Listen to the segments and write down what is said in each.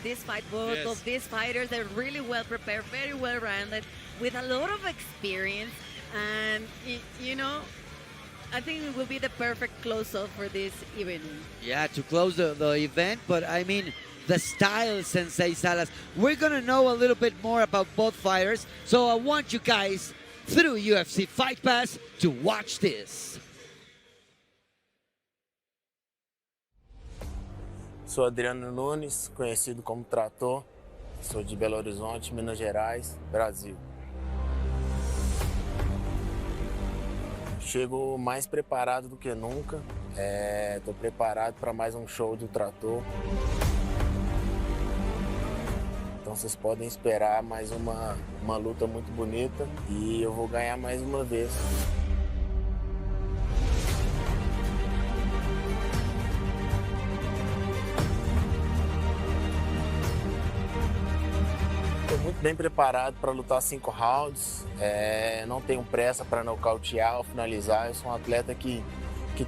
this fight. Both of these fighters are really well prepared, very well rounded, with a lot of experience. And, you know, I think it will be the perfect close-up for this evening. Yeah, to close the event, but I mean, the style, Sensei Salas. We're going to know a little bit more about both fighters, so I want you guys, through UFC Fight Pass, to watch this. Sou Adriano Nunes, conhecido como Trator. Sou de Belo Horizonte, Minas Gerais, Brasil. Chego mais preparado do que nunca. Estou preparado para mais um show do Trator. Então vocês podem esperar mais uma luta muito bonita e eu vou ganhar mais uma vez. Estou muito bem preparado para lutar 5 rounds. Não tenho pressa para nocautear ou finalizar. Eu sou um atleta que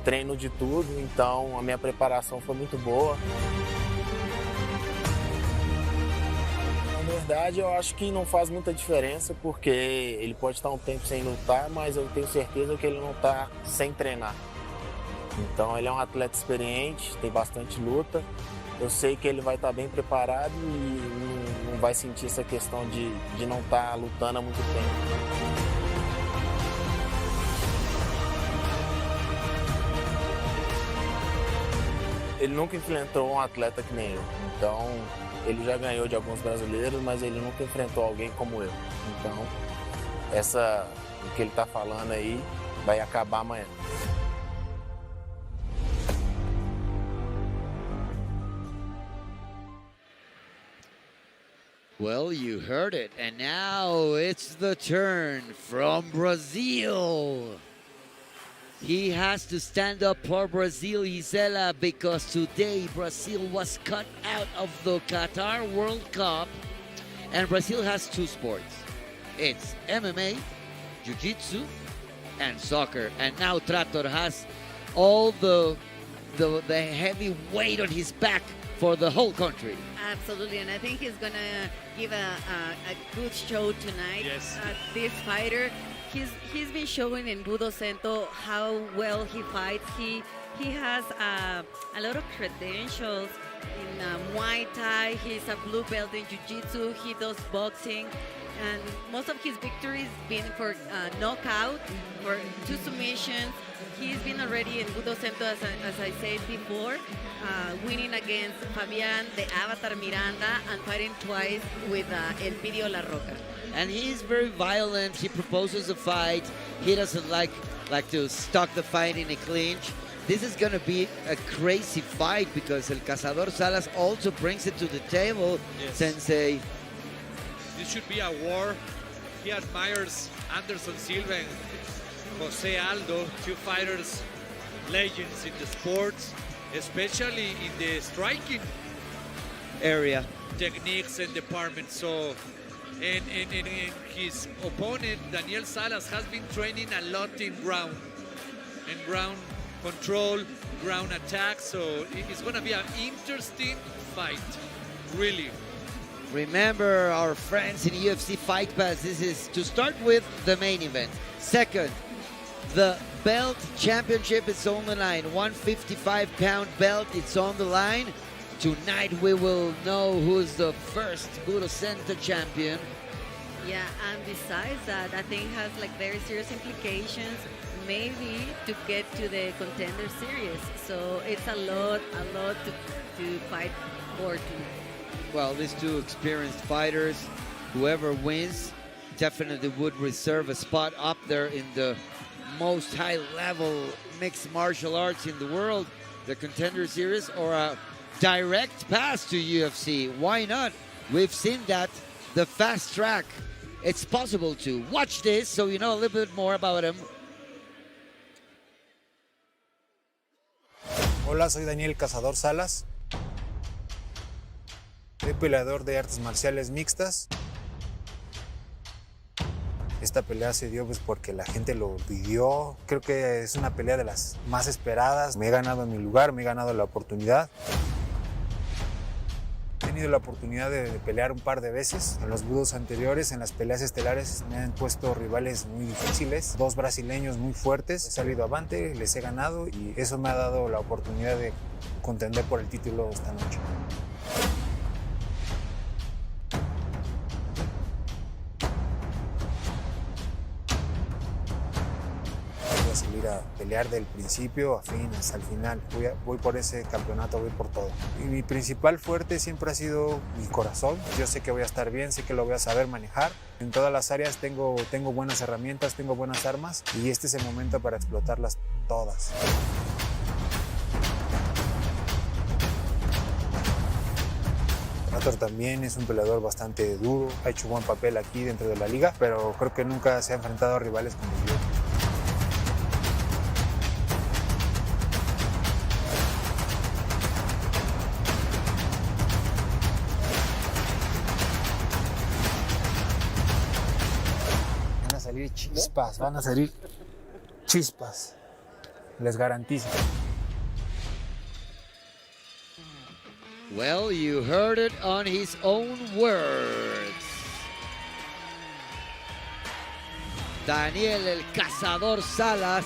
treino de tudo, então a minha preparação foi muito boa. Na verdade, eu acho que não faz muita diferença, porque ele pode estar um tempo sem lutar, mas eu tenho certeza que ele não está sem treinar. Então ele é um atleta experiente, tem bastante luta. Eu sei que ele vai estar bem preparado e não vai sentir essa questão de não estar lutando há muito tempo. Ele nunca enfrentou um atleta que nem eu. Então, ele já ganhou de alguns brasileiros, mas ele nunca enfrentou alguém como eu. Então, o que ele está falando aí vai acabar amanhã. Well, you heard it, and now it's the turn from Brazil. He has to stand up for Brazil, Gisela, because today Brazil was cut out of the Qatar World Cup, and Brazil has 2 sports. It's MMA, Jiu-Jitsu, and soccer. And now Trator has all the heavy weight on his back for the whole country. Absolutely, and I think he's gonna give a good show tonight. Yes. This fighter, he's been showing in Budo Cento how well he fights. He has a lot of credentials in Muay Thai. He's a blue belt in Jiu-Jitsu. He does boxing. And most of his victories been for knockout, for 2 submissions. He's been already in Budo Cento, as I said before, winning against Fabian, the Avatar Miranda, and fighting twice with Elpidio La Roca. And he's very violent. He proposes a fight. He doesn't like to stock the fight in a clinch. This is going to be a crazy fight because El Cazador Salas also brings it to the table, Yes. Sensei. This should be a war. He admires Anderson Silva and Jose Aldo, 2 fighters, legends in the sports, especially in the striking Area. techniques and departments. So, and his opponent, Daniel Salas, has been training a lot in ground control, ground attack. So it's going to be an interesting fight, really. Remember our friends in UFC Fight Pass, this is to start with the main event. Second, the belt championship is on the line. 155-pound belt, it's on the line. Tonight we will know who's the first Budo Center champion. Yeah, and besides that, I think has like very serious implications, maybe to get to the contender series. So it's a lot to fight for tonight. Well, these 2 experienced fighters, whoever wins definitely would reserve a spot up there in the most high-level mixed martial arts in the world, the Contender Series, or a direct pass to UFC. Why not? We've seen that, the fast track. It's possible to. Watch this so you know a little bit more about him. Hola, soy Daniel Cazador Salas. Soy peleador de artes marciales mixtas. Esta pelea se dio pues porque la gente lo pidió. Creo que es una pelea de las más esperadas. Me he ganado mi lugar, me he ganado la oportunidad. He tenido tenido la oportunidad de pelear un par de veces. En los budos anteriores, en las peleas estelares, me han puesto rivales muy difíciles, 2 brasileños muy fuertes. He salido avante, les he ganado y eso me ha dado la oportunidad de contender por el título esta noche. Voy a salir a pelear del principio a fin, hasta el final. Voy por ese campeonato, voy por todo. Y mi principal fuerte siempre ha sido mi corazón. Yo sé que voy a estar bien, sé que lo voy a saber manejar. En todas las áreas tengo buenas herramientas, tengo buenas armas y este es el momento para explotarlas todas. Trator también es un peleador bastante duro, ha hecho buen papel aquí dentro de la liga, pero creo que nunca se ha enfrentado a rivales como yo. Van a salir chispas, les garantizo. Well, you heard it on his own words. Daniel el Cazador Salas,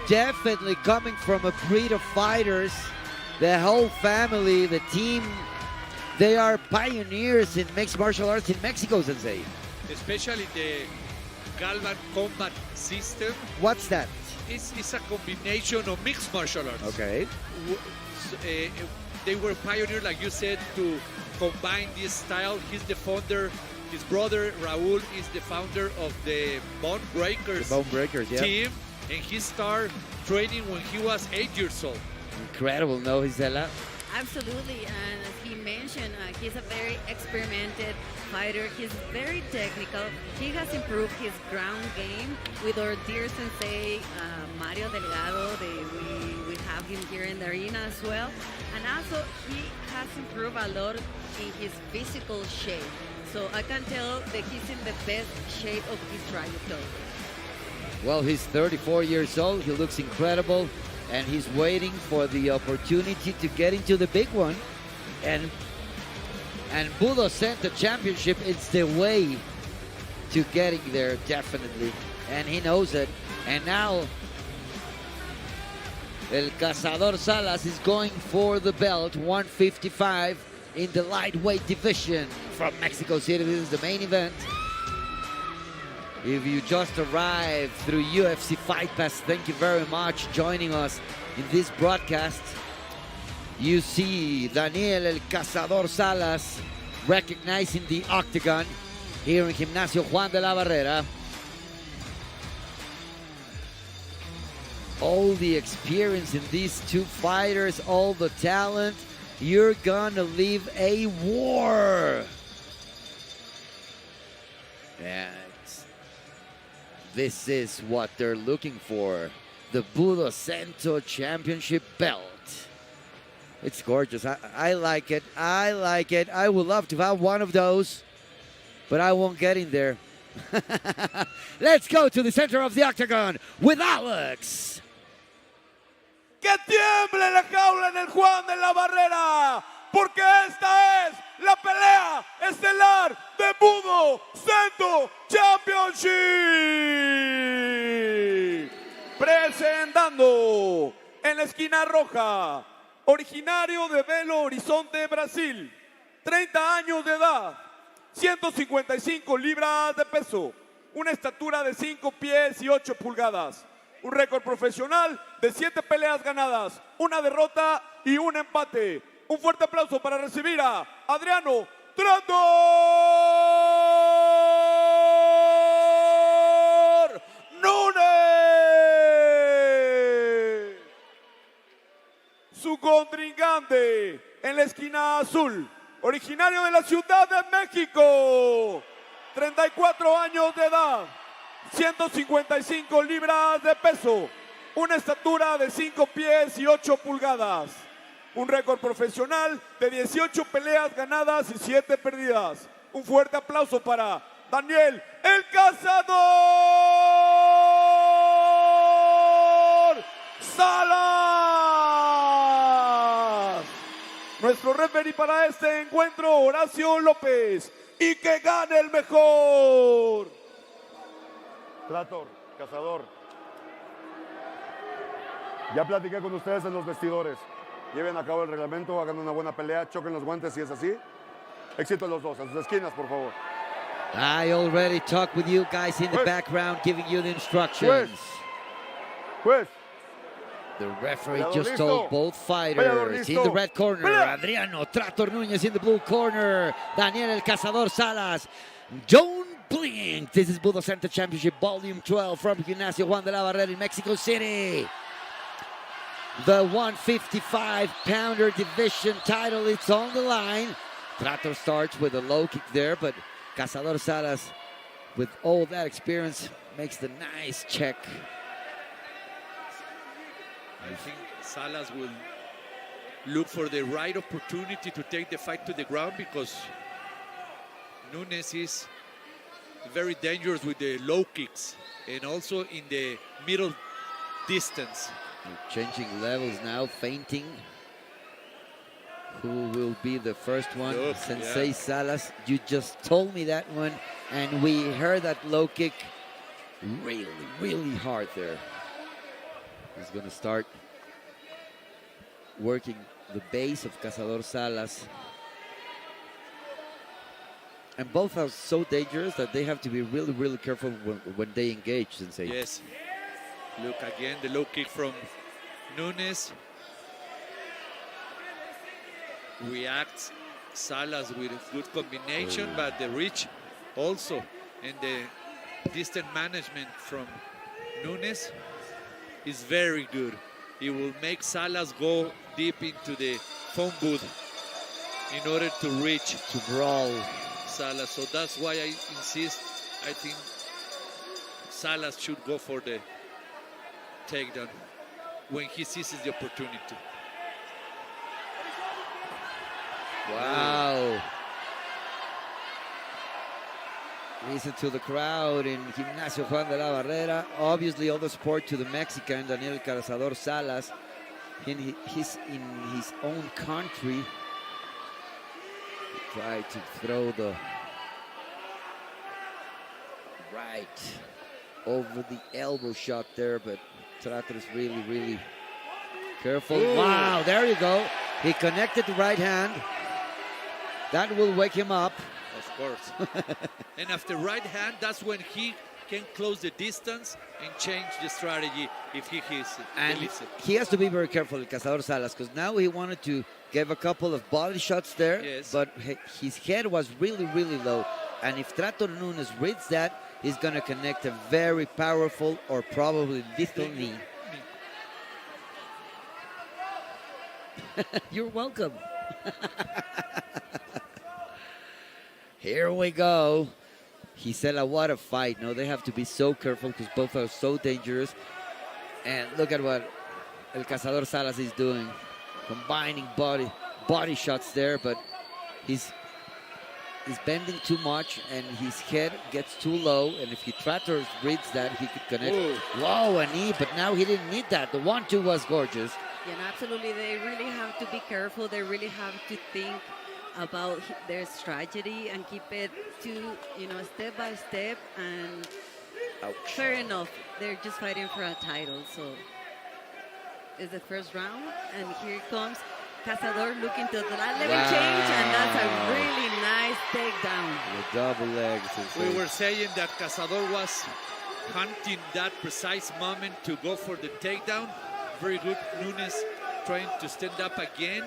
definitely coming from a breed of fighters. The whole family, the team, they are pioneers in mixed martial arts in Mexico, Sensei. Especially the Galvan combat system. What's that? It's a combination of mixed martial arts. Okay. They were pioneers, like you said, to combine this style. He's the founder. His brother Raul is the founder of the Bone Breakers, Yeah. team, and he started training when he was 8 years old. Incredible, no, Gisela? Absolutely, and as he mentioned, he's a very experimented fighter. He's very technical. He has improved his ground game with our dear sensei, Mario Delgado. We have him here in the arena as well. And also, he has improved a lot in his physical shape. So I can tell that he's in the best shape of his trajectory. Well, he's 34 years old. He looks incredible. And he's waiting for the opportunity to get into the big one. And Budo Center Championship is the way to getting there, definitely. And he knows it. And now, El Cazador Salas is going for the belt, 155 in the lightweight division from Mexico City. This is the main event. If you just arrived through UFC Fight Pass, thank you very much joining us in this broadcast. You see Daniel El Cazador Salas recognizing the octagon here in Gimnasio Juan de la Barrera. All the experience in these two fighters, all the talent, you're gonna leave a war. And this is what they're looking for. The Budo Center Championship belt. It's gorgeous. I like it. I like it. I would love to have one of those, but I won't get in there. Let's go to the center of the octagon with Alex. Que tiemble la jaula en el Juan de la Barrera, porque esta es la pelea estelar de Budo Center Championship. Presentando en la esquina roja, originario de Belo Horizonte, Brasil, 30 años de edad, 155 libras de peso, una estatura de 5 pies y 8 pulgadas, un récord profesional de 7 peleas ganadas, una derrota y un empate. Un fuerte aplauso para recibir a Adriano Trator Núñez. Su contrincante en la esquina azul, originario de la Ciudad de México, 34 años de edad, 155 libras de peso, una estatura de 5 pies y 8 pulgadas, un récord profesional de 18 peleas ganadas y 7 perdidas. Un fuerte aplauso para Daniel el Cazador Salas. nuestro referee para este encuentro, Horacio López. Y que gane el mejor. Trator, Cazador. Ya platiqué con ustedes en los vestidores. Lleven a cabo el reglamento, hagan una buena pelea, choquen los guantes si es así. Éxito a los dos, a sus esquinas, por favor. I already talked with you guys in the background, giving you the instructions. Juez. The referee Peleador just listo. told both fighters. Peleador In listo. the red corner, Pelea. Adriano Trator Núñez. In the blue corner, Daniel El Cazador Salas. Don't blink. This is Budo Center Championship Volume 12 from Gimnasio Juan de la Barrera in Mexico City. The 155-pounder division title, it's on the line. Trator starts with a low kick there, but Cazador Salas, with all that experience, makes the nice check. I think Salas will look for the right opportunity to take the fight to the ground because Núñez is very dangerous with the low kicks and also in the middle distance. Changing levels now, feinting. Who will be the first one? Look, Sensei yeah. Salas, you just told me that one, and we heard that low kick really, really hard there. He's going to start working the base of Cazador Salas. And both are so dangerous that they have to be really, really careful when they engage, Sensei. Yes. Look again, the low kick from Núñez. Reacts Salas with a good combination, but the reach also and the distance management from Núñez is very good. It will make Salas go deep into the phone booth in order to reach To brawl. Salas. So that's why I insist. I think Salas should go for the takedown when he seizes the opportunity. Wow. Listen to the crowd in Gimnasio Juan de la Barrera. Obviously, all the support to the Mexican, Daniel Cazador Salas. He's in his own country. He tried to throw the right over the elbow shot there, but Trator is really, really careful. Ooh. Wow, there you go. He connected the right hand. That will wake him up. Of course. And after right hand, that's when he can close the distance and change the strategy if he And believes it. he has to be very careful, El Cazador Salas, because now he wanted to give a couple of body shots there, Yes. but his head was really, really low. And if Trator Núñez reads that, he's going to connect a very powerful or probably lethal knee. You're welcome. Here we go. Gisela, what a fight. No, they have to be so careful because both are so dangerous. And look at what El Cazador Salas is doing. Combining body shots there, but he's bending too much and his head gets too low. And if Trator reads that, he could connect. Ooh. Whoa, a knee, but now he didn't need that. The 1-2 was gorgeous. Yeah, and absolutely. They really have to be careful. They really have to think about their strategy and keep it to, step by step. And Ouch. fair enough, they're just fighting for a title. So it's the first round, and here it comes. Cazador looking to the level change, and that's a really nice takedown. The double legs. We were saying that Cazador was hunting that precise moment to go for the takedown. Very good. Núñez trying to stand up again.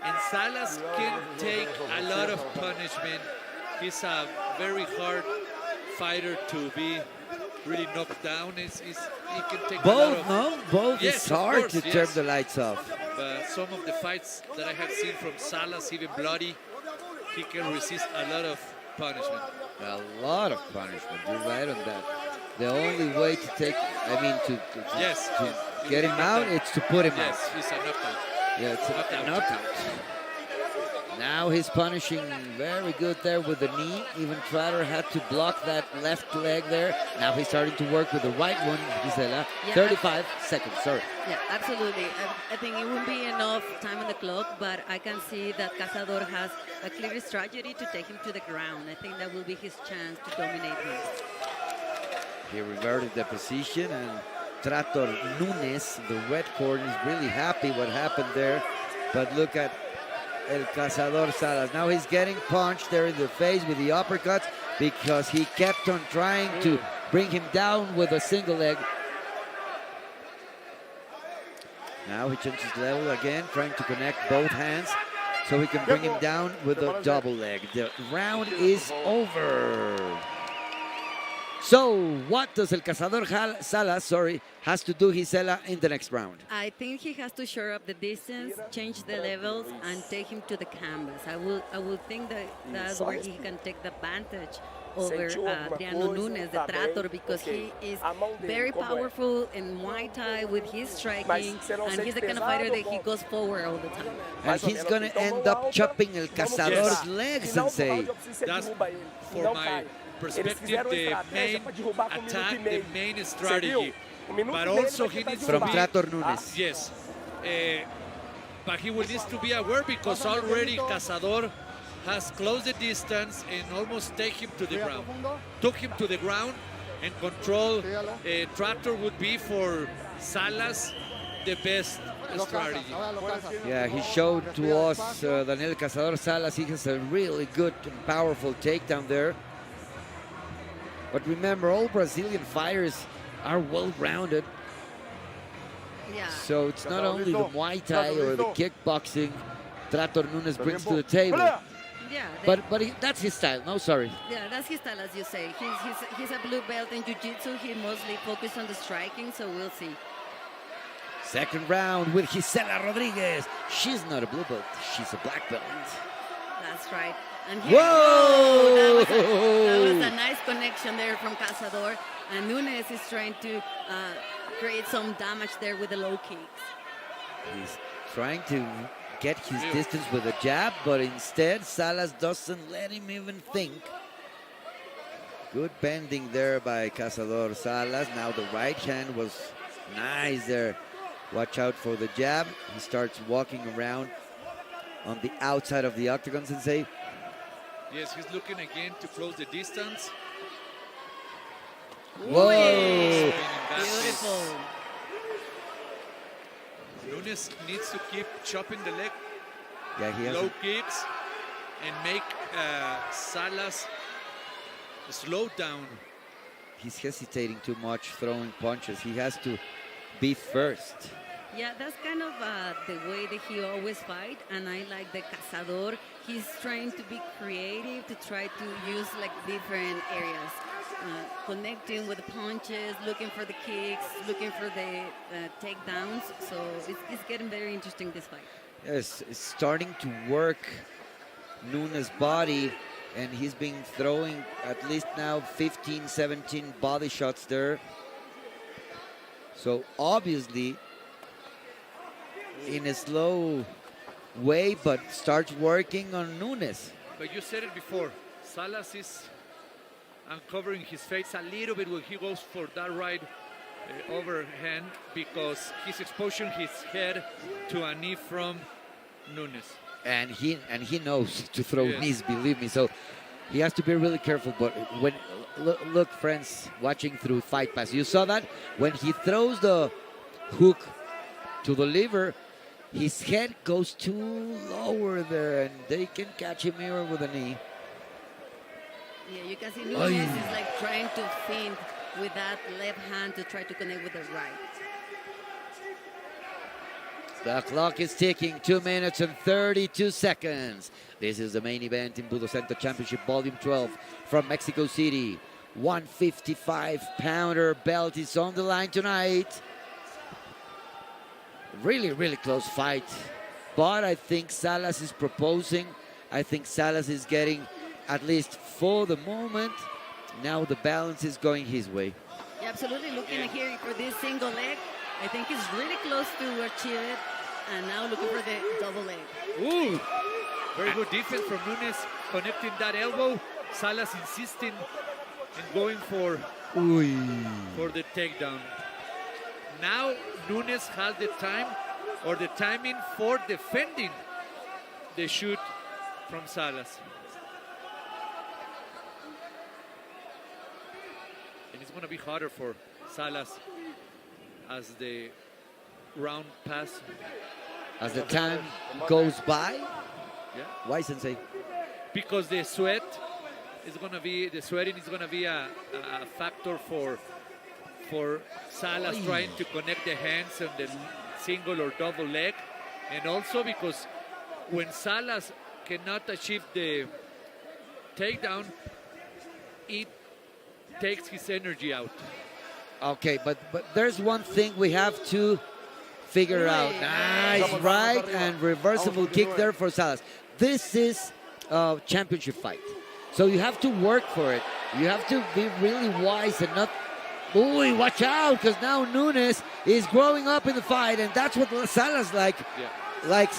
And Salas can take a lot of punishment. He's a very hard fighter to be really knocked down. He can take a lot Both, of... no? Both. Yes, It's of hard course, to turn yes. the lights off. But some of the fights that I have seen from Salas, even bloody, he can resist a lot of punishment. A lot of punishment. You're right on that. The only way to take, to Yes. get him out, it's to put him Yes, out. he's a knockout. Yeah, it's a knockout. Now he's punishing very good there with the knee. Even Trator had to block that left leg there. Now he's starting to work with the right one, Gisela. Yeah. 35 seconds, sorry. Yeah, absolutely. I think it won't be enough time on the clock, but I can see that Cazador has a clear strategy to take him to the ground. I think that will be his chance to dominate him. He reverted the position, and Trator Nunes, the red corner, is really happy what happened there. But look at El Cazador Salas. Now he's getting punched there in the face with the uppercuts because he kept on trying to bring him down with a single leg. Now he changes level again, trying to connect both hands so he can bring him down with a double leg. The round is over. So what does El Cazador Salas, has to do, Gisela, in the next round? I think he has to shore up the distance, change the levels, and take him to the canvas. I will think that that's where he can take the advantage over Adriano Nunes, the Trator, because he is very powerful in Muay Thai with his striking, and he's the kind of fighter that he goes forward all the time. And he's going to end up chopping El Cazador's legs, Sensei. That's for my perspective, the main attack, the main strategy. But also he needs From to be... Trator Nunes. Yes. But he will need to be aware because already Cazador has closed the distance and almost took him to the ground and control. Trator would be for Salas the best strategy. Yeah, he showed to us that El Cazador Salas, he has a really good and powerful takedown there. But remember, all Brazilian fighters are well-rounded. Yeah. So it's not only the Muay Thai or the kickboxing Trator Nunes brings to the table. Yeah, But that's his style. No, sorry. yeah, that's his style, as you say. He's a blue belt in jiu-jitsu. He mostly focused on the striking, so we'll see. Second round with Gisela Rodriguez. She's not a blue belt. She's a black belt. That's right. And Whoa! That was a nice connection there from Cazador. And Nunes is trying to create some damage there with the low kicks. He's trying to get his distance with a jab, but instead Salas doesn't let him even think. Good bending there by Cazador Salas. Now the right hand was nice there. Watch out for the jab. He starts walking around on the outside of the octagon, Sensei. Yes, he's looking again to close the distance. Whoa! Beautiful. Nunes needs to keep chopping the leg, Yeah, he has. low kicks, and make Salas slow down. He's hesitating too much throwing punches. He has to be first. Yeah, that's kind of the way that he always fight, and I like the Cazador. He's trying to be creative to try to use like different areas, connecting with the punches, looking for the kicks, looking for the takedowns. So it's getting very interesting, this fight. Yes, it's starting to work Nunes' body, and he's been throwing at least now 15, 17 body shots there. So obviously, in a slow way, but starts working on Nunes. But you said it before, Salas is uncovering his face a little bit when he goes for that right overhand because he's exposing his head to a knee from Nunes. And he knows to throw Yes. knees, believe me. So he has to be really careful. But when look, friends, watching through Fight Pass, you saw that when he throws the hook to the liver, his head goes too lower there, and they can catch him here with a knee. Yeah, you can see Nunes is like trying to feint with that left hand to try to connect with the right. The clock is ticking, 2 minutes and 32 seconds. This is the main event in Budo Center Championship Volume 12 from Mexico City. 155-pounder belt is on the line tonight. Really, really close fight. But I think Salas is proposing. I think Salas is getting, at least for the moment, now the balance is going his way. Yeah, absolutely. Looking here for this single leg. I think he's really close to achieve it. And now looking for the double leg. Ooh! Very good defense from Nunes, connecting that elbow. Salas insisting and going for the takedown. Now Nunes has the time or the timing for defending the shoot from Salas. And it's going to be harder for Salas as the round pass. As the time goes by. Yeah. Why, Sensei? Because the sweating is going to be a factor for Salas trying to connect the hands on the single or double leg, and also because when Salas cannot achieve the takedown, it takes his energy out. Okay, but there's one thing we have to figure out. Nice right and reversible kick there for Salas. This is a championship fight. So you have to work for it. You have to be really wise and not... Ooh, watch out, because now Nunes is growing up in the fight, and that's what Salas likes,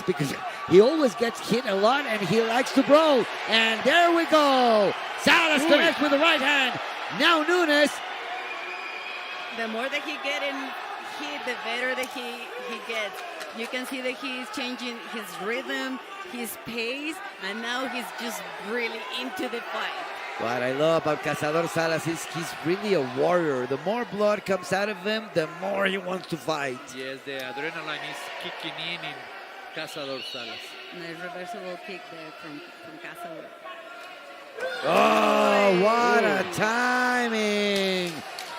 because he always gets hit a lot, and he likes to brawl. And there we go. Salas connects with the right hand. Now Nunes... The more that he gets hit, the better that he gets. You can see that he's changing his rhythm, his pace, and now he's just really into the fight. What I love about Cazador Salas is he's really a warrior. The more blood comes out of him, the more he wants to fight. Yes, the adrenaline is kicking in Cazador Salas. Nice reversible kick there from Cazador. Oh, what a timing!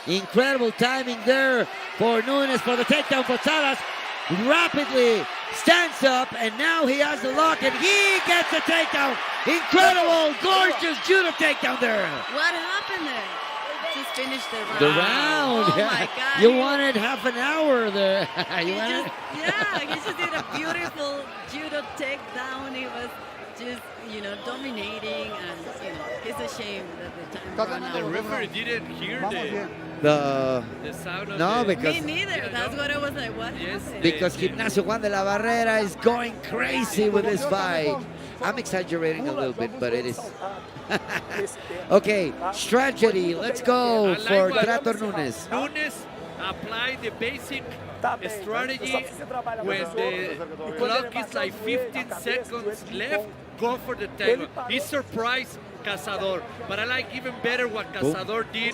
Incredible timing there for Nunes for the takedown for Salas. Rapidly stands up, and now he has the lock, and he gets the takedown. Incredible, gorgeous judo takedown there. What happened there? Just finished the round. The round. Oh my God. You wanted half an hour there. He just did a beautiful judo takedown. He was just, dominating, and, it's a shame that the time ran out. The referee didn't hear The sound of no, because Me neither. That's what I was like. What happened? because Gimnasio Juan de la Barrera is going crazy with this fight. I'm exaggerating a little bit, but it is. Okay, strategy. Let's go for Trator Nunes. Nunes applied the basic strategy when the clock is like 15 seconds left. Go for the takedown. He surprised Cazador, but I like even better what Cazador did,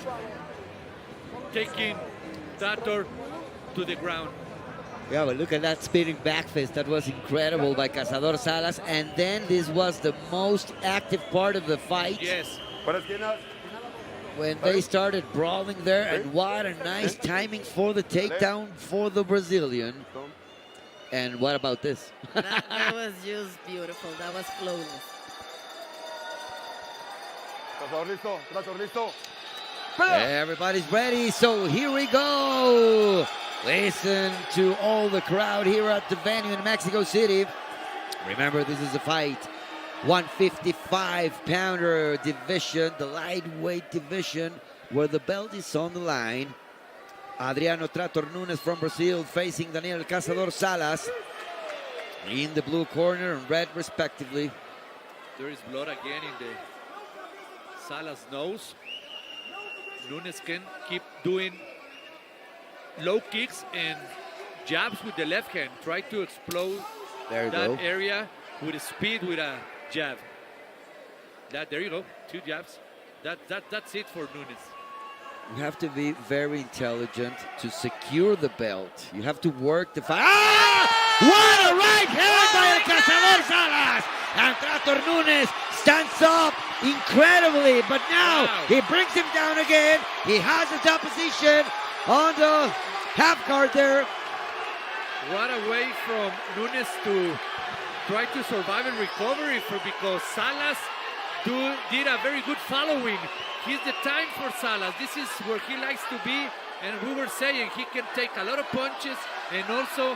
taking Trator to the ground. Yeah, but look at that spinning back fist. That was incredible by Cazador Salas. And then this was the most active part of the fight. Yes. When they started brawling there, and what a nice timing for the takedown for the Brazilian. And what about this? That was just beautiful. That was flawless. Trator listo. Everybody's ready, so here we go. Listen to all the crowd here at the venue in Mexico City. Remember, this is a fight. 155-pounder division, the lightweight division, where the belt is on the line. Adriano Trator Nunes from Brazil facing Daniel Cazador Salas in the blue corner and red respectively. There is blood again in the Salas' nose. Nunes can keep doing low kicks and jabs with the left hand. Try to explode that area with speed with a jab. There you go, 2 jabs. That's it for Nunes. You have to be very intelligent to secure the belt. You have to work the fight. Ah! What a right hand by El Cazador Salas! And Trator Nunes stands up incredibly, but now he brings him down again. He has his opposition on the half guard there. Right away from Nunes to try to survive and recovery because Salas did a very good following. He's the time for Salas. This is where he likes to be, and we were saying he can take a lot of punches and also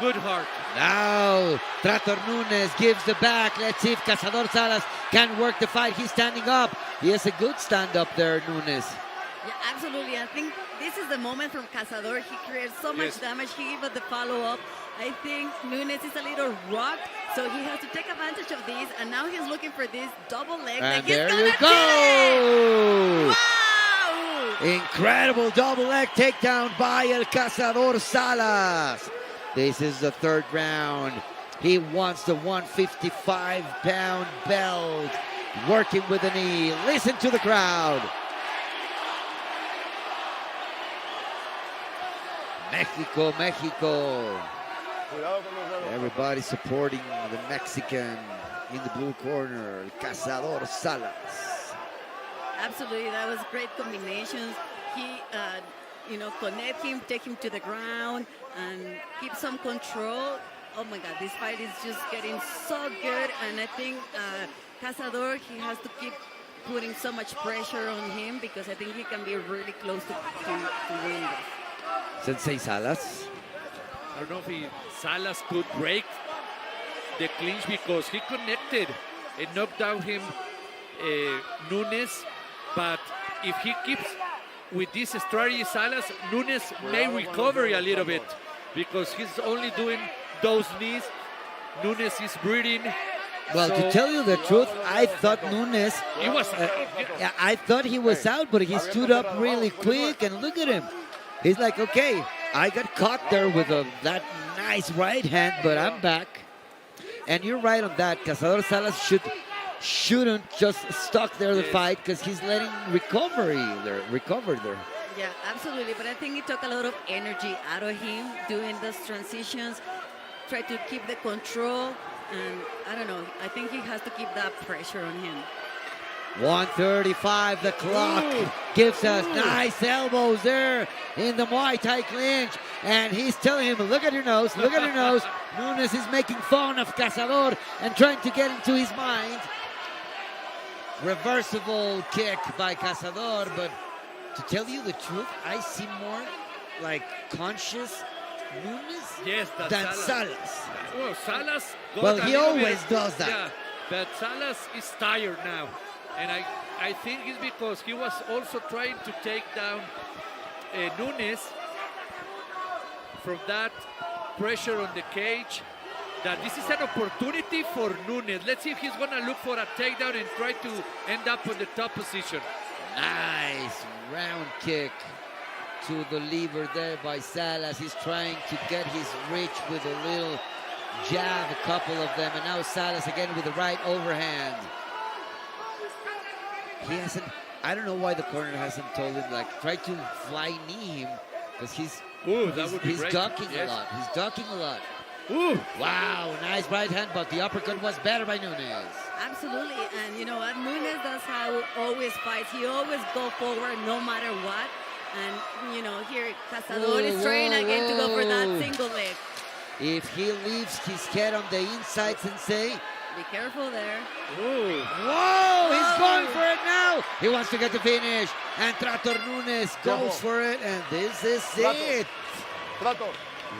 good heart. Now Trator Nunes gives the back. Let's see if Cazador Salas can work the fight. He's standing up. He has a good stand up there, Nunes. Yeah, absolutely. I think this is the moment from Cazador. He creates so much damage. He gave us the follow-up. I think Nunes is a little rocked, so he has to take advantage of this. And now he's looking for this double leg. And he's there gonna you do go! it! Wow! Incredible double leg takedown by El Cazador Salas. This is the third round. He wants the 155-pound belt. Working with the knee. Listen to the crowd. Mexico, Mexico. Everybody supporting the Mexican in the blue corner, El Cazador Salas. Absolutely, that was great combinations. He, connect him, take him to the ground, and keep some control. Oh my God, this fight is just getting so good, and I think Cazador, he has to keep putting so much pressure on him because I think he can be really close to win this. Sensei Salas. I don't know if Salas could break the clinch because he connected and knocked down him, Nunes. But if he keeps with this strategy, Salas, Nunes may recover a little bit because he's only doing those knees. Nunes is breathing. Well, to tell you the truth, I thought Nunes, He was I thought he was out, but he stood up really quick, and look at him. He's like, okay, I got caught there with that nice right hand, but I'm back. And you're right on that. Cazador Salas shouldn't just stuck there the fight because he's letting recover there. Yeah, absolutely. But I think it took a lot of energy out of him doing those transitions, try to keep the control. And I don't know, I think he has to keep that pressure on him. 1:35, the clock gives us nice elbows there in the Muay Thai clinch. And he's telling him, look at your nose, look at your nose. Nunes is making fun of Cazador and trying to get into his mind. Reversible kick by Cazador, but to tell you the truth, I see more like conscious Nunes than Salas. Well, Salas. Well, he always does that. Yeah, but Salas is tired now. And I think it's because he was also trying to take down Nunes from that pressure on the cage. That this is an opportunity for Nunes. Let's see if he's going to look for a takedown and try to end up on the top position. Nice round kick to the liver there by Salas. He's trying to get his reach with a little jab, a couple of them. And now Salas again with the right overhand. He hasn't, I don't know why the corner hasn't told him, like, try to fly knee him, because he's ducking a lot. He's ducking a lot. Ooh. Wow, nice right hand, but the uppercut was better by Nunes. Absolutely, and you know what, Nunes does how he always fights. He always go forward no matter what. And you know, here Cazador is trying again to go for that single leg. If he leaves his head on the inside, Sensei. Be careful there. Ooh. Whoa, he's going for it now. He wants to get the finish. And Trator Nunes goes for it, and this is it. Trator.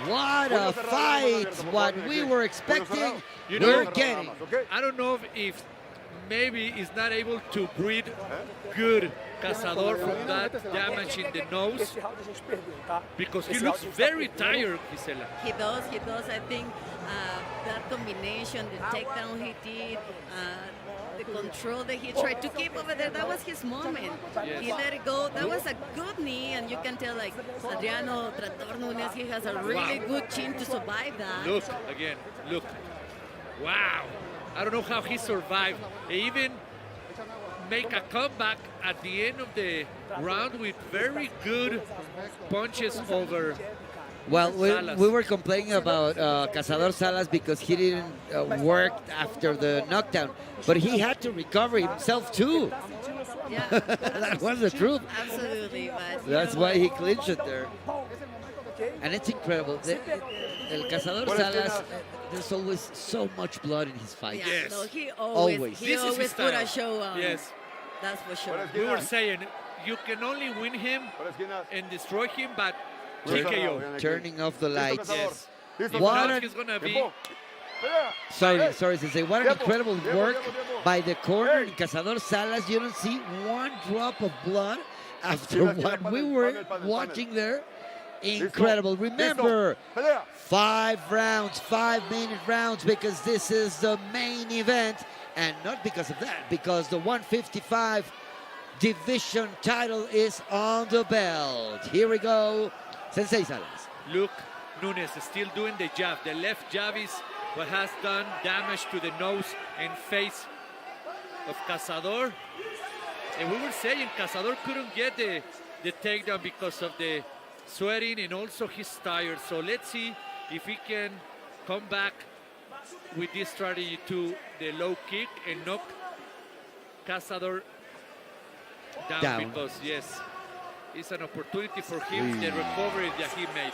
What a fight. What we were expecting, we're getting. I don't know if maybe he's not able to breathe good, Cazador, from that damage in the nose, because he looks very tired, Gisela. He does. I think that combination, the takedown he did, the control that he tried to keep over there, that was his moment. Yes. He let it go. That was a good knee, and you can tell, like, Adriano Trator Nunes, he has a really good chin to survive that. Look, again, look. Wow. I don't know how he survived. He even make a comeback at the end of the round with very good punches over Well, Salas. we were complaining about Cazador Salas because he didn't work after the knockdown, but he had to recover himself too. Yeah, That was the truth. absolutely. But That's why he clinched it there. And it's incredible. El Cazador Salas, there's always so much blood in his fights. yeah, Yes. no, he Always. he This is always his put a style. show on. Yes. That's for sure. We were saying you can only win him and destroy him, but TKO. Turning off the lights. Yes. If What not, a- he's gonna be. Sorry, Sensei. What an incredible work by the corner in Cazador Salas. You don't see one drop of blood after what we were watching there. Incredible. Remember, Pelea. 5 rounds, 5-minute rounds, because this is the main event. And not because of that, because the 155 division title is on the belt. Here we go, Sensei Salas. Look, Nunes is still doing the jab. The left jab is what has done damage to the nose and face of Cazador. And we were saying Cazador couldn't get the takedown because of the sweating and also he's tired. So let's see if he can come back with this strategy to the low kick and knock Cazador down. Because yes, it's an opportunity for him, the recovery that he made.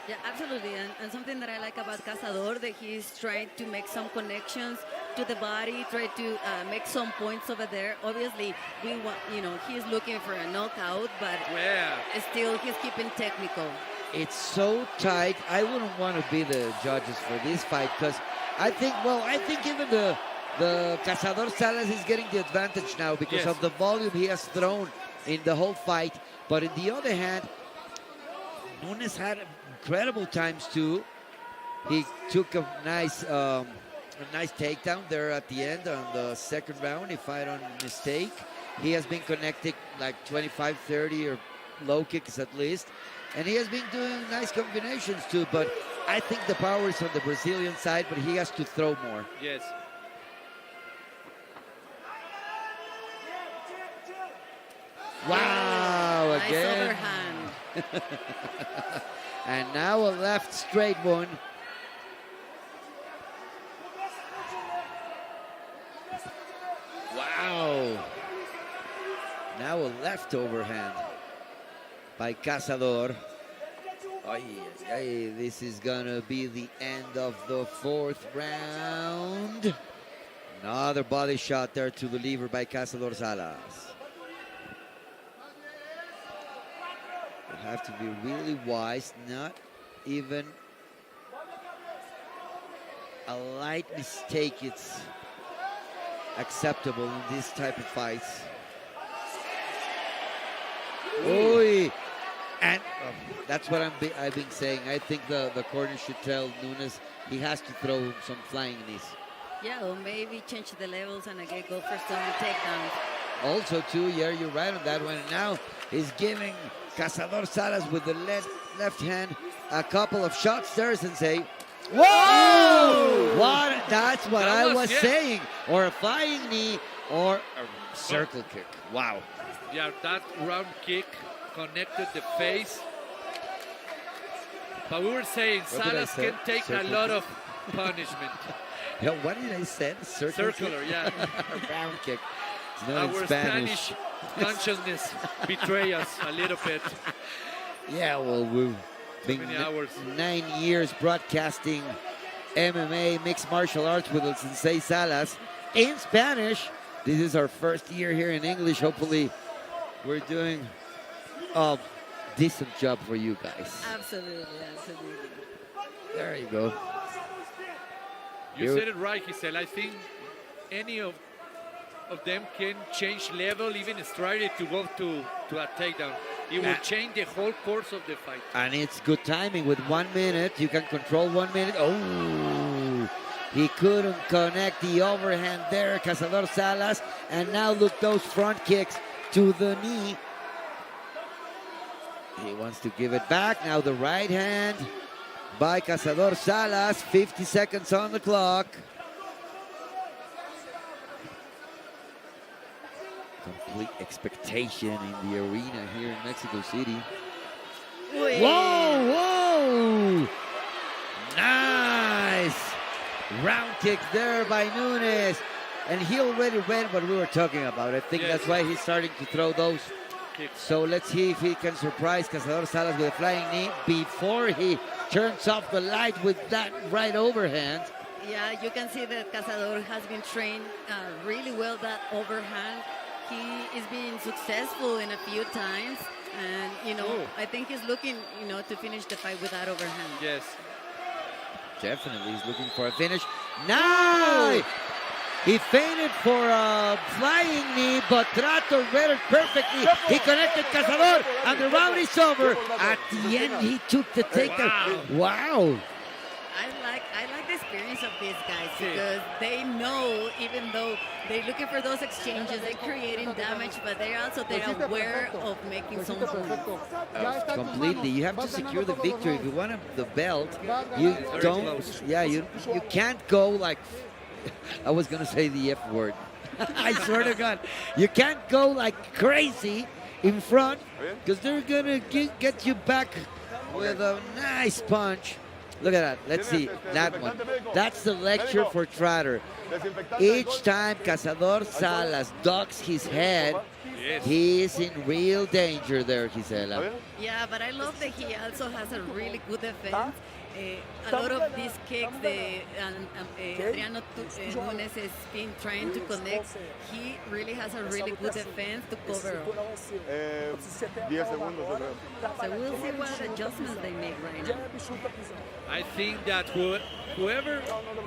Yeah, absolutely. And something that I like about Cazador, that he's trying to make some connections to the body, try to make some points over there. Obviously, we want, he's looking for a knockout, but still he's keeping technical. It's so tight. I wouldn't want to be the judges for this fight because I think even the Cazador Salas is getting the advantage now because of the volume he has thrown in the whole fight. But on the other hand, Nunes had incredible times too. He took a nice takedown there at the end on the second round, if I don't mistake. He has been connecting like 25, 30 or low kicks at least. And he has been doing nice combinations too, but I think the power is on the Brazilian side, but he has to throw more. Yes. Wow, nice again. overhand. And now a left straight one. Wow. Now a left overhand by Cazador. This is gonna be the end of the 4th round. Another body shot there to the liver by Cazador Salas. You have to be really wise, not even a light mistake. It's acceptable in this type of fights. Oy. And that's what I've been saying. I think the corner should tell Nunes he has to throw some flying knees. Yeah, or maybe change the levels and again go for some takedowns. Also, too, yeah, you're right on that one. And now he's giving Cazador Salas with the left hand a couple of shots there, Sensei. Whoa! What? That's what I was saying. Or a flying knee or a circle kick. Wow. Yeah, that round kick connected the face. But we were saying Salas can take a lot of punishment. Yeah, what did I say? Circular, yeah. Round kick. It's not Our in Spanish. Spanish consciousness betray us a little bit. Yeah, well, we've been 9 years broadcasting MMA, mixed martial arts with El Sensei Salas in Spanish. This is our first year here in English. Hopefully, we're doing a decent job for you guys. Absolutely, absolutely. There you go. You said it right, Giselle. I think any of them can change level, even strategy to go to a takedown. It will change the whole course of the fight. And it's good timing with 1 minute. You can control 1 minute. Oh, he couldn't connect the overhand there, Cazador Salas. And now look, those front kicks to the knee. He wants to give it back. Now the right hand by Cazador Salas. 50 seconds on the clock. Complete expectation in the arena here in Mexico City. Whoa, whoa! Nice! Round kick there by Nunes. And he already read what we were talking about. I think that's why he's starting to throw those kicks. So let's see if he can surprise Cazador Salas with a flying knee before he turns off the light with that right overhand. Yeah, you can see that Cazador has been trained really well, that overhand. He is being successful in a few times, and I think he's looking, to finish the fight with that overhand. Yes, definitely, he's looking for a finish. Nice! He feinted for a flying knee, but Trator read it perfectly. He connected Cazador, and the round is over. At the end, he took the takedown. Wow. I like the experience of these guys because they know, even though they're looking for those exchanges, they're creating damage, but they're aware of making some points. Completely. You have to secure the victory. If you want the belt, you don't. Yeah, you can't go like. I was gonna say the F word. I swear to God, you can't go like crazy in front because they're gonna get you back with a nice punch. Look at that. Let's see that one. That's the lecture for Trator. Each time Cazador Salas ducks his head, he is in real danger there, Gisela. Yeah, but I love that he also has a really good defense. A lot of these kicks, Adriano Nunes has been trying to connect. He really has a really good defense to cover up. 10 segundos, yo creo. So we'll see what adjustments they make right now. I think that whoever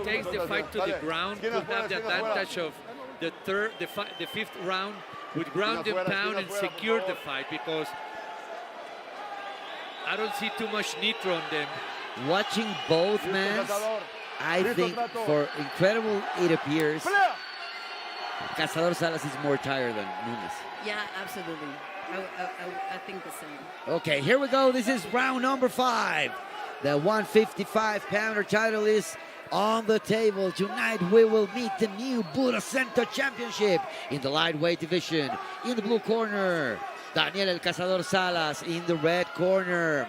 takes the fight to the ground could have the advantage of the fifth round with ground and pound and secure the fight, because I don't see too much nitro on them. Watching both men, I think for incredible it appears, Cazador Salas is more tired than Nunes. Yeah, absolutely. I think the same. Okay, here we go. This is round number 5. The 155-pounder title is on the table. Tonight we will meet the new Budo Center Championship in the lightweight division. In the blue corner, Daniel El Cazador Salas. In the red corner,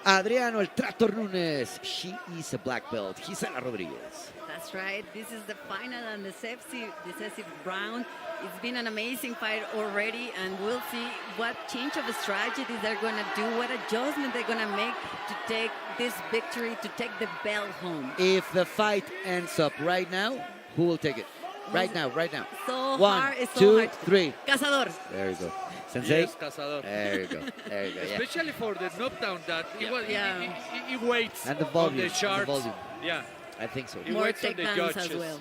Adriano El Trator Nunes. She is a black belt. Gisela Rodriguez. That's right. This is the final and decisive round. It's been an amazing fight already, and we'll see what change of strategies they're going to do, what adjustment they're going to make to take this victory, to take the belt home. If the fight ends up right now, who will take it? Right now, right now. So 1, hard, it's 2, so hard. 3. Cazador. There you go. Sensei? Yes, Cazador. There you go. There you go. Yeah. Especially for the knockdown that Yeah. he waits And the volume. on the charts. And the volume. Yeah. I think so. He More waits on the takedowns judges. as well.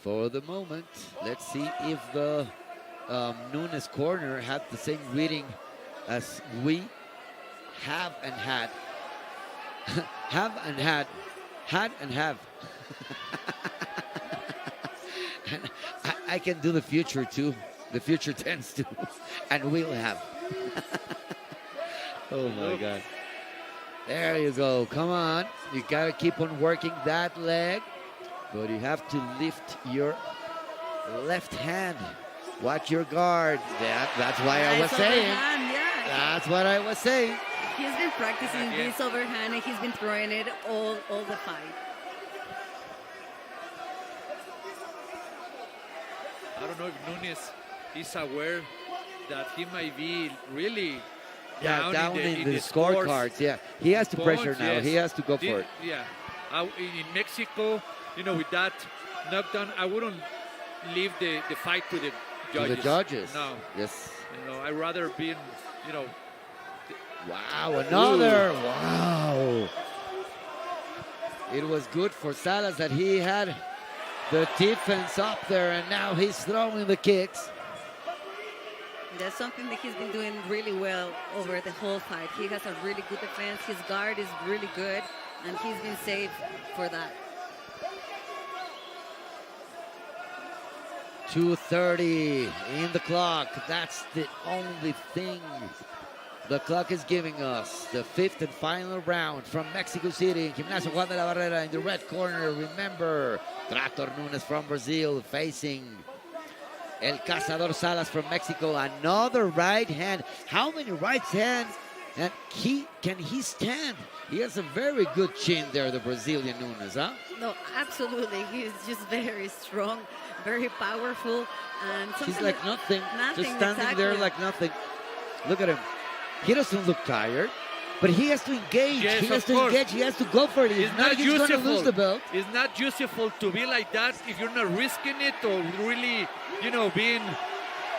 For the moment, let's see if the Nunes corner had the same reading as we have and had. Had and have. And I can do the future too. The future tense too. And we'll have. Oh my God. There you go. Come on. You got to keep on working that leg. But you have to lift your left hand. Watch your guard. That's why I was saying. Yeah. That's what I was saying. He's been practicing this overhand, and he's been throwing it all the fight. I don't know if Nunes is aware that he might be really Down in the scores. scorecards. Yeah. He has to pressure Points, now. yes. He has to go for it. Yeah. In Mexico, with that knockdown, I wouldn't leave the fight to the judges. To the judges. No. Yes. I'd rather be in, Wow, another. Wow. It was good for Salas that he had the defense up there, and now he's throwing the kicks. That's something that he's been doing really well over the whole fight. He has a really good defense. His guard is really good, and he's been safe for that. 2:30 in the clock. That's the only thing the clock is giving us. The 5th and final round from Mexico City. Gimnasio Juan de la Barrera in the red corner. Remember, Trator Nunes from Brazil facing El Cazador Salas from Mexico. Another right hand. How many right hands? And can he stand? He has a very good chin there, the Brazilian Nunes, huh? No, absolutely. He's just very strong, very powerful, and he's like nothing. Just standing exactly. there like nothing. Look at him. He doesn't look tired, but he has to engage. Yes, he has of to course. engage. He has to go for it. If not, he's going to lose the belt. It's not useful to be like that if you're not risking it or really, being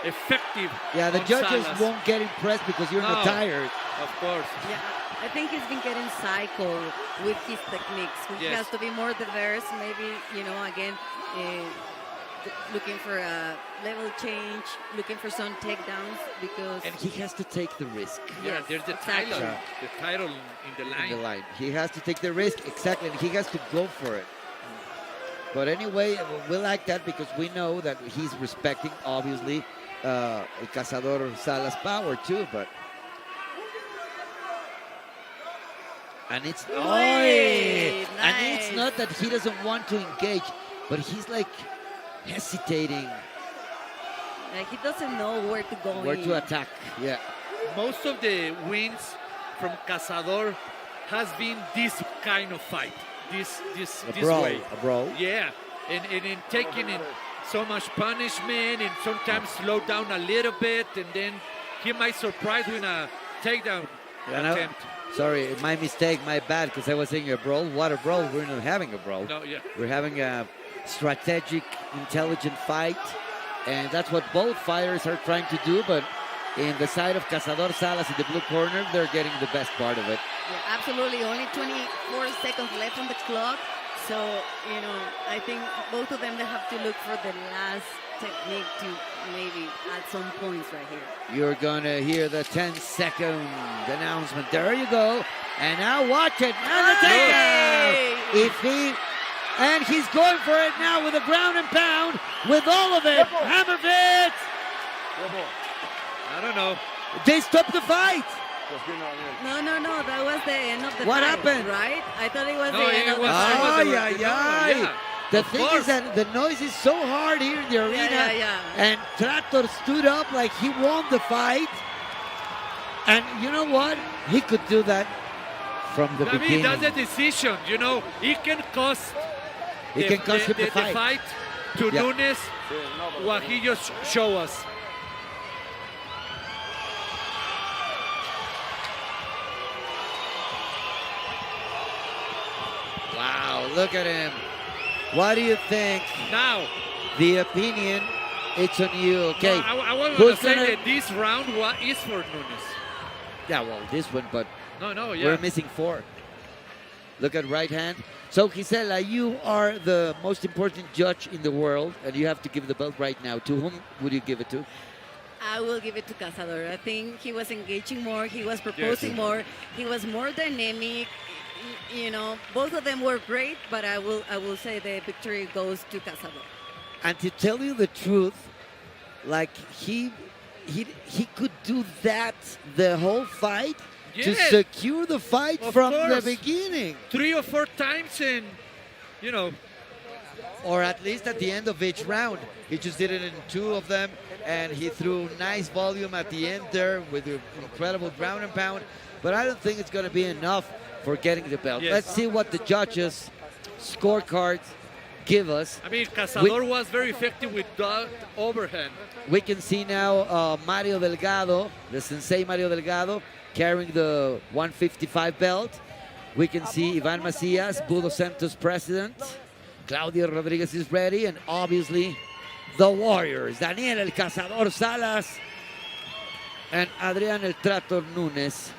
effective. Yeah, the on judges Salas. won't get impressed because you're not tired. Of course. Yeah, I think he's been getting cycled with his techniques. He Yes. has to be more diverse. Maybe, again, looking for a level change, looking for some takedowns because. And he has to take the risk. Yeah, Yes, there's the exactly. title. The title in the line. In the line. He has to take the risk, exactly, and he has to go for it. But anyway, we like that because we know that he's respecting, obviously, El Cazador Sala's power too, but... And it's... Nice. And it's not that he doesn't want to engage, but he's like hesitating He doesn't know where to go. where to attack. Yeah. Most of the wins from Cazador has been this kind of fight. This way. A brawl. Yeah, and in taking in so much punishment and sometimes slow down a little bit, and then he might surprise with a takedown attempt. Sorry, my mistake, my bad, because I was saying a brawl. What a brawl? We're not having a brawl. No, yeah. We're having a strategic, intelligent fight, and that's what both fighters are trying to do, but in the side of Cazador Salas in the blue corner, they're getting the best part of it. Yeah, absolutely. Only 24 seconds left on the clock. So, I think both of them, they have to look for the last technique to maybe add some points right here. You're going to hear the 10-second announcement. There you go. And now watch it. And the takedown. And he's going for it now with a ground and pound with all of it. Hammer fist. I don't know. They stopped the fight. No. That was the end of the What fight, happened? right? I thought it was No, the end it of was- the it fight. was- The Of thing course. is that the noise is so hard here in the arena. Yeah. And Trator stood up like he won the fight. And you know what? He could do that from the I mean, beginning. that's the decision. It can cost It can cost him the fight. to Yeah. Nunes what he just showed us. Wow, look at him. What do you think? Now, The opinion, it's on you. Okay. I was going Who's to say gonna- that this round is for Nunes. Yeah, well, this one, but No, yeah. we're missing 4. Look at right hand. So, Gisela, you are the most important judge in the world, and you have to give the belt right now. To whom would you give it to? I will give it to Cazador. I think he was engaging more. He was proposing more. He was more dynamic. Both of them were great, but I will say the victory goes to Cazador. And to tell you the truth, like he could do that the whole fight to Yes. secure the fight Of from the course. beginning. 3 or 4 times, and Or at least at the end of each round. He just did it in 2 of them, and he threw nice volume at the end there with an incredible ground and pound. But I don't think it's going to be enough for getting the belt. Yes. Let's see what the judges' scorecards give us. I mean, Cazador was very effective with that overhand. We can see now Mario Delgado, the sensei Mario Delgado, carrying the 155 belt. We can see Ivan Macias, Budo Santos president. Claudio Rodriguez is ready, and obviously the Warriors, Daniel El Cazador Salas and Adrian El Trator Nunes.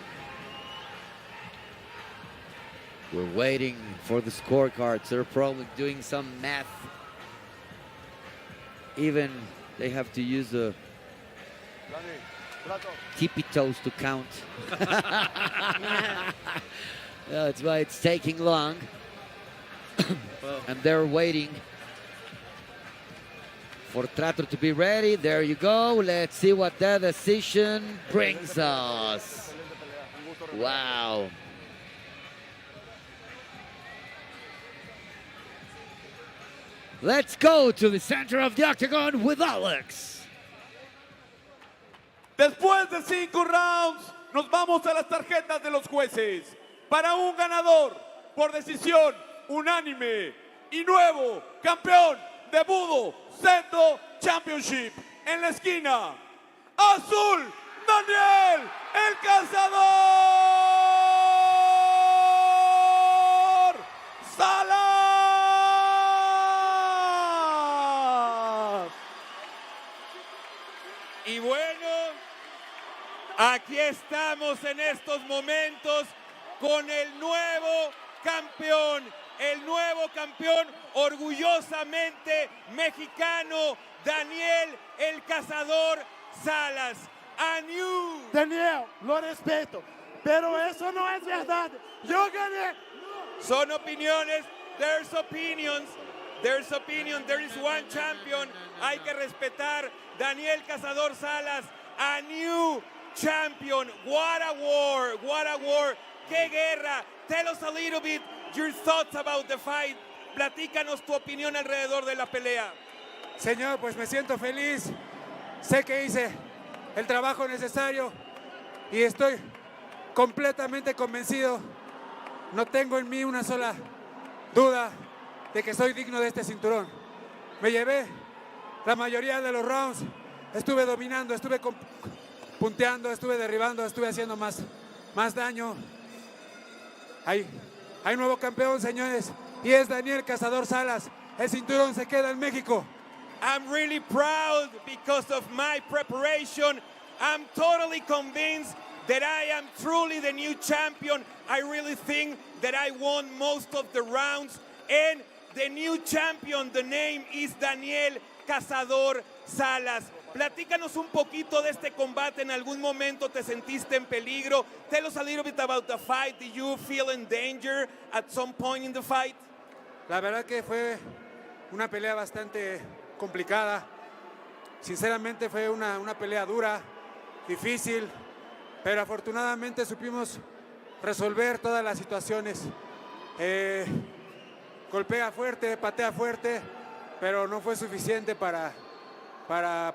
We're waiting for the scorecards. They're probably doing some math. Even they have to use the tippy toes to count. That's why it's taking long. And they're waiting for Trator to be ready. There you go. Let's see what that decision brings us. Wow. Let's go to the center of the octagon with Alex. Después de 5 rounds, nos vamos a las tarjetas de los jueces para un ganador por decisión unánime y nuevo campeón de Budo Cento Championship. En la esquina, azul, Daniel El Cazador Salas. Y bueno, aquí estamos en estos momentos con el nuevo campeón orgullosamente mexicano, Daniel el Cazador Salas. Daniel, lo respeto, pero eso no es verdad. Yo gané. Son opiniones, there's opinions, there is one champion. Hay que respetar. Daniel Cazador Salas, a new champion. What a war, qué guerra. Tell us a little bit your thoughts about the fight. Platícanos tu opinión alrededor de la pelea. Señor, pues me siento feliz. Sé que hice el trabajo necesario y estoy completamente convencido. No tengo en mí una sola duda de que soy digno de este cinturón. Me llevé la mayoría de los rounds, estuve dominando, estuve punteando, estuve derribando, estuve haciendo más daño. Hay nuevo campeón, señores, y es Daniel Cazador Salas. El cinturón se queda en México. I'm really proud because of my preparation. I'm totally convinced that I am truly the new champion. I really think that I won most of the rounds. And the new champion, the name is Daniel Cazador Salas. Platícanos un poquito de este combate. ¿En algún momento te sentiste en peligro? Tell us a little bit about the fight. Did you feel in danger at some point in the fight? La verdad que fue una pelea bastante complicada. Sinceramente fue una pelea dura, difícil, pero afortunadamente supimos resolver todas las situaciones. Golpea fuerte, patea fuerte, pero no fue suficiente para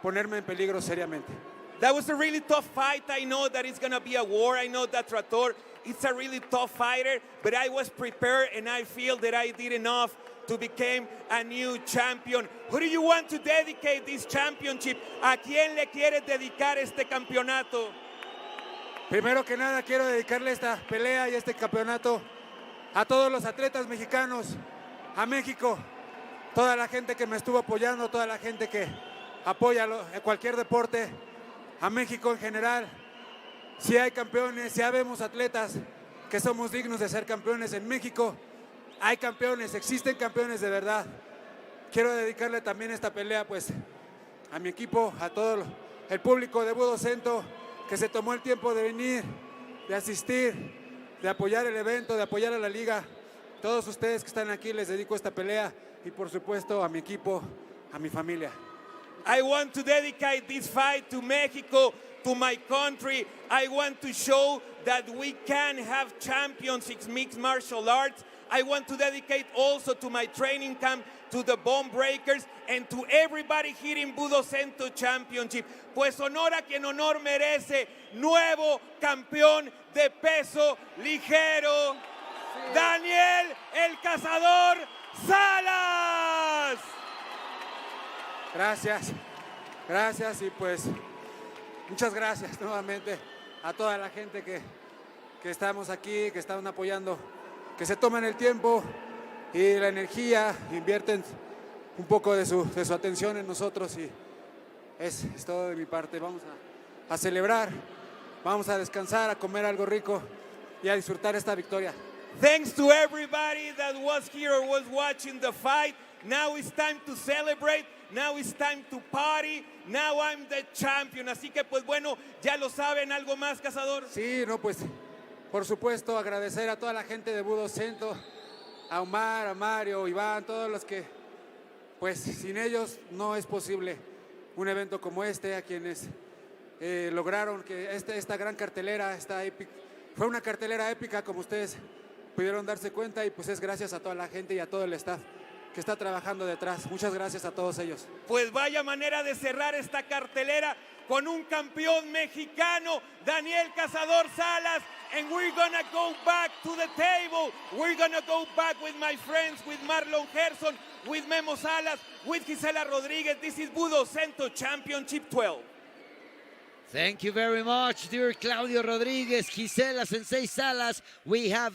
ponerme en peligro seriamente. That was a really tough fight. I know that it's going to be a war. I know that Trator is a really tough fighter, but I was prepared and I feel that I did enough to become a new champion. Who do you want to dedicate this championship? ¿A quién le quieres dedicar este campeonato? Primero que nada quiero dedicarle esta pelea y este campeonato a todos los atletas mexicanos, a México, toda la gente que me estuvo apoyando, toda la gente que apoya cualquier deporte, a México en general. Si hay campeones, si habemos atletas que somos dignos de ser campeones en México, hay campeones, existen campeones de verdad. Quiero dedicarle también esta pelea pues a mi equipo, a todo el público de Budo Cento que se tomó el tiempo de venir, de asistir, de apoyar el evento, de apoyar a la liga. Todos ustedes que están aquí les dedico esta pelea y por supuesto a mi equipo, a mi familia. I want to dedicate this fight to Mexico, to my country. I want to show that we can have champions in mixed martial arts. I want to dedicate also to my training camp, to the Bone Breakers, and to everybody here in Budo Cento Championship. Pues honor a quien honor merece. Nuevo campeón de peso ligero, Daniel el Cazador Salas. Gracias y pues muchas gracias nuevamente a toda la gente que estamos aquí, que están apoyando, que se toman el tiempo y la energía, invierten un poco de su atención en nosotros y es todo de mi parte. Vamos a celebrar, vamos a descansar, a comer algo rico y a disfrutar esta victoria. Thanks to everybody that was here or was watching the fight. Now it's time to celebrate. Now it's time to party. Now I'm the champion. Así que pues bueno, ya lo saben. ¿Algo más, Cazador? Sí, no, pues por supuesto agradecer a toda la gente de Budo Cento, a Omar, a Mario, Iván, todos los que pues sin ellos no es posible un evento como este, a quienes lograron que esta gran cartelera, fue una cartelera épica como ustedes pudieron darse cuenta y pues es gracias a toda la gente y a todo el staff que está trabajando detrás. Muchas gracias a todos ellos. Pues vaya manera de cerrar esta cartelera con un campeón mexicano, Daniel Cazador Salas. And we're gonna go back to the table. We're gonna go back with my friends, with Marlon Gerson, with Memo Salas, with Gisela Rodriguez. This is Budo Cento Championship 12. Thank you very much, dear Claudio Rodriguez, Gisela Sensei Salas. We have